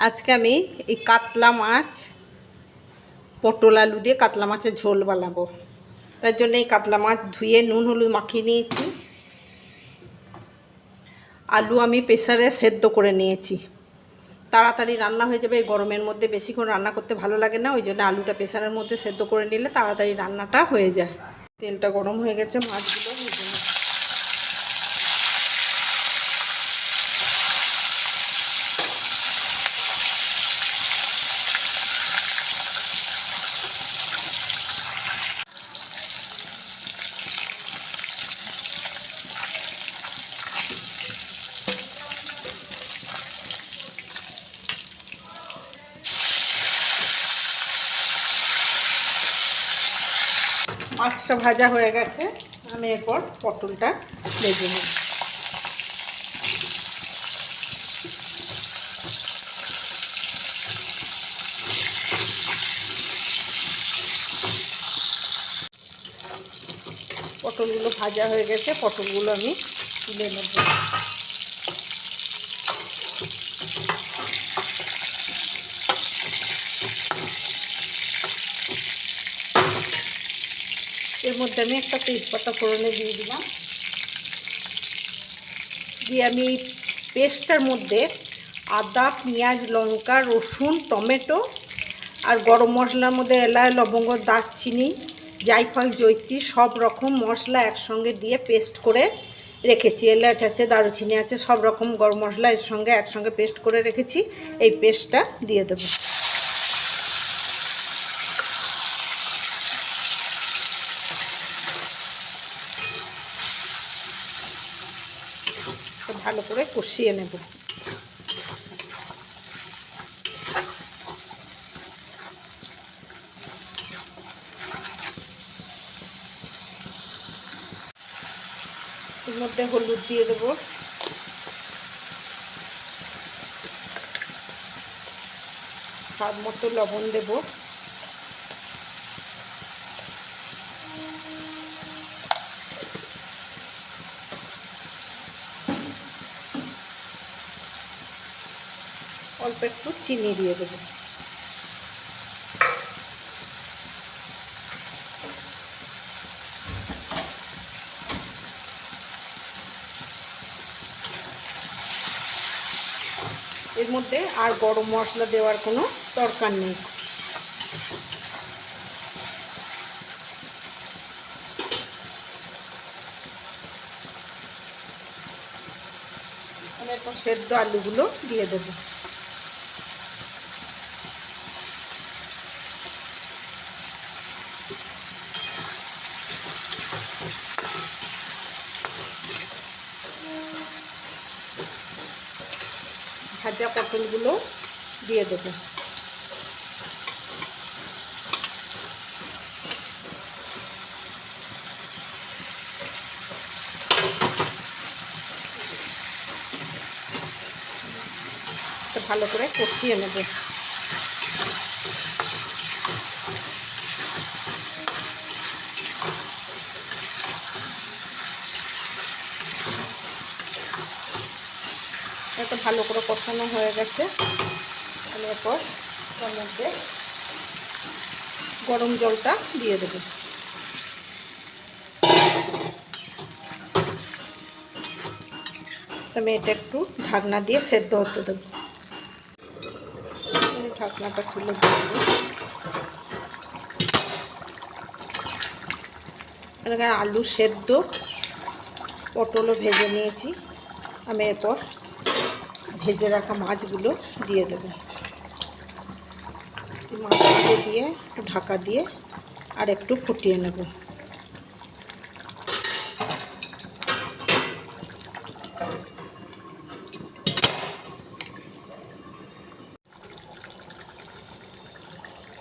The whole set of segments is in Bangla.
আজকে আমি এই কাতলা মাছ পটল আলু দিয়ে কাতলা মাছের ঝোল বানাবো। তার জন্য এই কাতলা মাছ ধুয়ে নুন হলুদ মাখিয়ে নিয়েছি। আলু আমি প্রেসারে সেদ্ধ করে নিয়েছি, তাড়াতাড়ি রান্না হয়ে যাবে। এই গরমের মধ্যে বেশিক্ষণ রান্না করতে ভালো লাগে না, ওই জন্য আলুটা প্রেসারের মধ্যে সেদ্ধ করে নিলে তাড়াতাড়ি রান্নাটা হয়ে যায়। তেলটা গরম হয়ে গেছে, মাছগুলো ভেজে নিই। মাছটা ভাজা হয়ে গেছে, আমি এরপর পটলটা ভেজে নিই। পটলগুলো ভাজা হয়ে গেছে, পটলগুলো আমি তুলে নেব। এর মধ্যে আমি একটা তেজপাতা ফোড়নে দিয়ে দিলাম। দিয়ে আমি পেস্টটার মধ্যে আদা পেঁয়াজ লঙ্কা রসুন টমেটো আর গরম মশলার মধ্যে এলাচ লবঙ্গ দারচিনি জায়ফল জয়িত্রী সব রকম মশলা একসঙ্গে দিয়ে পেস্ট করে রেখেছি। এলাচ আছে দারুচিনি আছে, সব রকম গরম মশলা এর সঙ্গে একসঙ্গে পেস্ট করে রেখেছি। এই পেস্টটা দিয়ে দেবো। ভালো করে কষিয়ে নেব। এর মধ্যে হলুদ দিয়ে দেব, স্বাদ মতো লবণ দেব, অল্প একটু চিনি দিয়ে দেব। এর মধ্যে আর গরম মশলা দেওয়ার কোনো দরকার নেই। আমি এখন সেদ্ধ আলুগুলো দিয়ে দেবো। ভাজা পটলগুলো দিয়ে দেবো। ভালো করে কষিয়ে নেব। এটা ভালো করে কষানো হয়ে গেছে। আমি এরপর তার মধ্যে গরম জলটা দিয়ে দেব। আমি এটা একটু ঢাকনা দিয়ে সেদ্ধ হতে দেব। ঢাকনাটা খুলে দিয়ে দেব। এখানে আলু সেদ্ধ পটলও ভেজে নিয়েছি। আমি এরপর ভেজে রাখা মাছগুলো দিয়ে দেব। মাছগুলো দিয়ে ঢাকা দিয়ে আর একটু ফুটিয়ে নেব।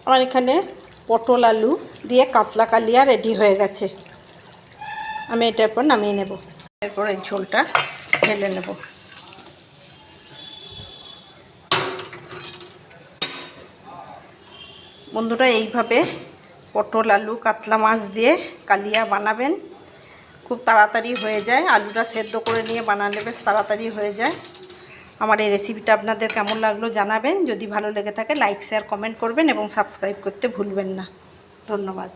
আমার এখানে পটল আলু দিয়ে কাতলা কালিয়া রেডি হয়ে গেছে। আমি এটার পর নামিয়ে নেব। এরপর এই ঝোলটা ঢেলে নেব। বন্ধুরা, এইভাবে পটল আলু কাতলা মাছ দিয়ে কালিয়া বানাবেন, খুব তাড়াতাড়ি হয়ে যায়। আলুটা সেদ্ধ করে নিয়ে বানালে বেশ তাড়াতাড়ি হয়ে যায়। আমার এই রেসিপিটা আপনাদের কেমন লাগলো জানাবেন। যদি ভালো লেগে থাকে লাইক শেয়ার কমেন্ট করবেন এবং সাবস্ক্রাইব করতে ভুলবেন না। ধন্যবাদ।